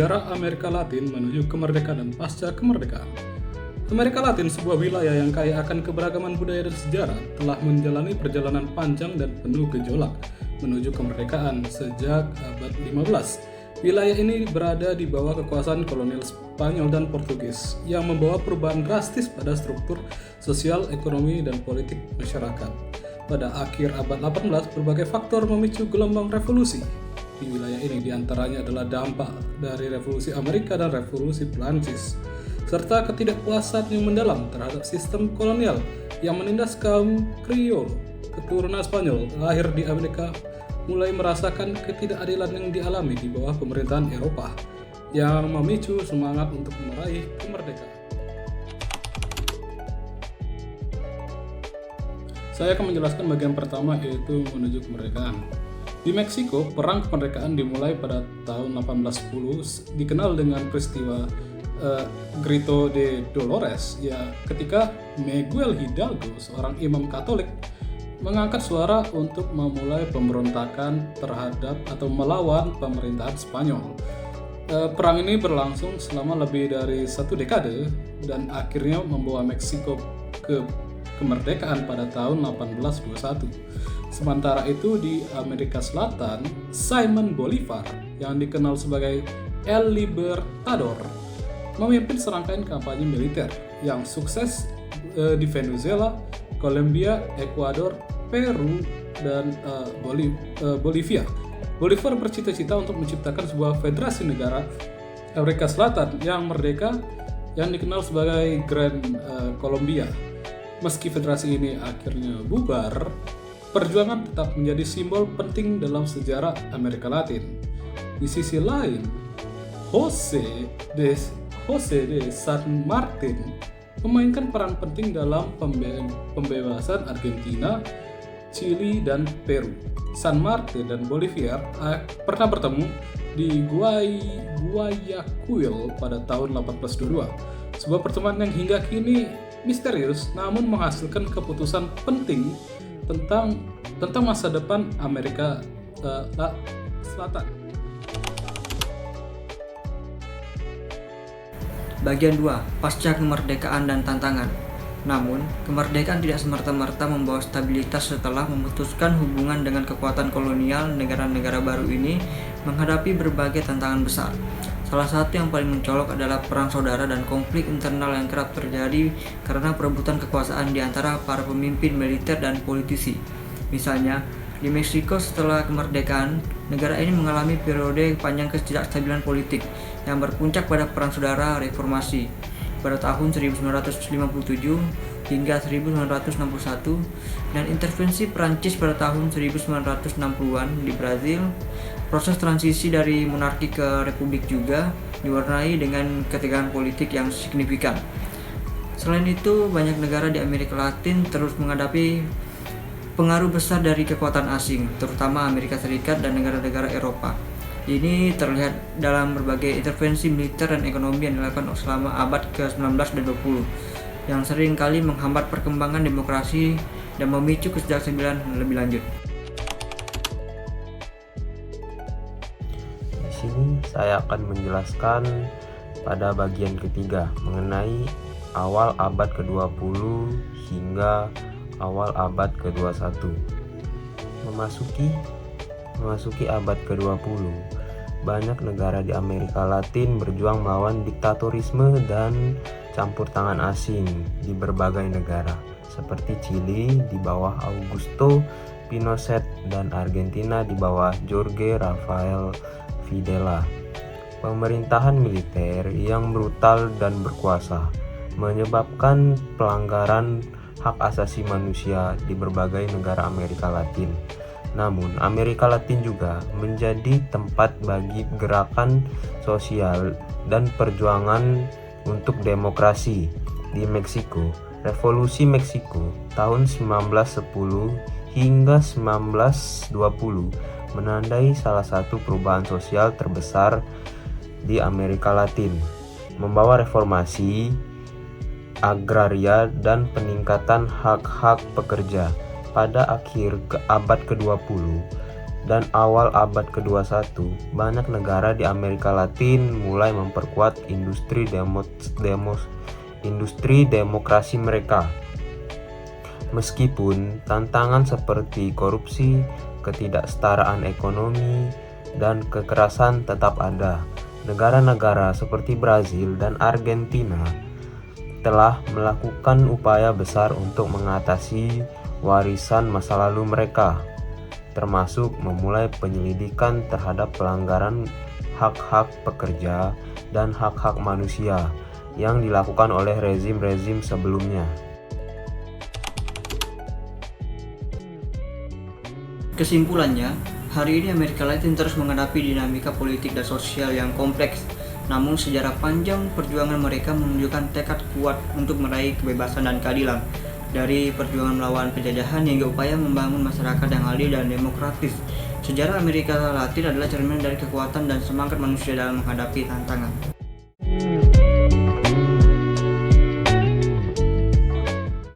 Sejarah Amerika Latin menuju kemerdekaan dan pasca kemerdekaan. Amerika Latin, sebuah wilayah yang kaya akan keberagaman budaya dan sejarah, telah menjalani perjalanan panjang dan penuh gejolak menuju kemerdekaan sejak abad 15. Wilayah ini berada di bawah kekuasaan kolonial Spanyol dan Portugis yang membawa perubahan drastis pada struktur sosial, ekonomi, dan politik masyarakat. Pada akhir abad 18, berbagai faktor memicu gelombang revolusi di wilayah ini, diantaranya adalah dampak dari revolusi Amerika dan revolusi Prancis, serta ketidakpuasan yang mendalam terhadap sistem kolonial yang menindas kaum Kriol keturunan Spanyol lahir di Amerika mulai merasakan ketidakadilan yang dialami di bawah pemerintahan Eropa yang memicu semangat untuk meraih kemerdekaan. Saya akan menjelaskan bagian pertama, yaitu menuju kemerdekaan. Di Meksiko, perang kemerdekaan dimulai pada tahun 1810, dikenal dengan peristiwa Grito de Dolores, ya, ketika Miguel Hidalgo, seorang imam Katolik, mengangkat suara untuk memulai pemberontakan terhadap atau melawan pemerintahan Spanyol. Perang ini berlangsung selama lebih dari 1 dekade dan akhirnya membawa Meksiko ke kemerdekaan pada tahun 1821. Sementara itu di Amerika Selatan, Simón Bolívar yang dikenal sebagai El Libertador memimpin serangkaian kampanye militer yang sukses di Venezuela, Kolombia, Ekuador, Peru, dan Bolivia. Bolívar bercita-cita untuk menciptakan sebuah federasi negara Amerika Selatan yang merdeka yang dikenal sebagai Grand Colombia. Meski federasi ini akhirnya bubar, perjuangan tetap menjadi simbol penting dalam sejarah Amerika Latin. Di sisi lain, José de San Martín memainkan peran penting dalam pembebasan Argentina, Chili, dan Peru. San Martín dan Bolívar pernah bertemu di Guayaquil pada tahun 1822. Sebuah pertemuan yang hingga kini misterius namun menghasilkan keputusan penting tentang masa depan Amerika Selatan. Bagian 2. Pasca kemerdekaan dan tantangan. Namun, kemerdekaan tidak semerta-merta membawa stabilitas. Setelah memutuskan hubungan dengan kekuatan kolonial, negara-negara baru ini menghadapi berbagai tantangan besar. Salah satu yang paling mencolok adalah perang saudara dan konflik internal yang kerap terjadi karena perebutan kekuasaan di antara para pemimpin militer dan politisi. Misalnya, di Meksiko setelah kemerdekaan, negara ini mengalami periode panjang ketidakstabilan politik yang berpuncak pada Perang Saudara Reformasi pada tahun 1957 hingga 1961 dan intervensi Prancis pada tahun 1960-an di Brazil. Proses transisi dari monarki ke republik juga diwarnai dengan ketegangan politik yang signifikan. Selain itu, banyak negara di Amerika Latin terus menghadapi pengaruh besar dari kekuatan asing, terutama Amerika Serikat dan negara-negara Eropa. Ini terlihat dalam berbagai intervensi militer dan ekonomi yang dilakukan selama abad ke-19 dan 20, yang sering kali menghambat perkembangan demokrasi dan memicu ketidakstabilan lebih lanjut. Di sini saya akan menjelaskan pada bagian ketiga mengenai awal abad ke-20 hingga awal abad ke-21. Memasuki abad ke-20, banyak negara di Amerika Latin berjuang melawan diktatorisme dan campur tangan asing di berbagai negara, seperti Chili di bawah Augusto Pinochet dan Argentina di bawah Jorge Rafael Videla. Pemerintahan militer yang brutal dan berkuasa menyebabkan pelanggaran hak asasi manusia di berbagai negara Amerika Latin. Namun, Amerika Latin juga menjadi tempat bagi gerakan sosial dan perjuangan untuk demokrasi. Di Meksiko, Revolusi Meksiko tahun 1910 hingga 1920 menandai salah satu perubahan sosial terbesar di Amerika Latin, membawa reformasi agraria dan peningkatan hak-hak pekerja. Pada akhir abad ke-20, dan awal abad ke-21, banyak negara di Amerika Latin mulai memperkuat industri demokrasi mereka. Meskipun tantangan seperti korupsi, ketidaksetaraan ekonomi, dan kekerasan tetap ada, negara-negara seperti Brazil dan Argentina telah melakukan upaya besar untuk mengatasi warisan masa lalu mereka, termasuk memulai penyelidikan terhadap pelanggaran hak-hak pekerja dan hak-hak manusia yang dilakukan oleh rezim-rezim sebelumnya. Kesimpulannya, hari ini Amerika Latin terus menghadapi dinamika politik dan sosial yang kompleks. Namun sejarah panjang perjuangan mereka menunjukkan tekad kuat untuk meraih kebebasan dan keadilan. Dari perjuangan melawan penjajahan hingga upaya membangun masyarakat yang adil dan demokratis. Sejarah Amerika Latin adalah cermin dari kekuatan dan semangat manusia dalam menghadapi tantangan.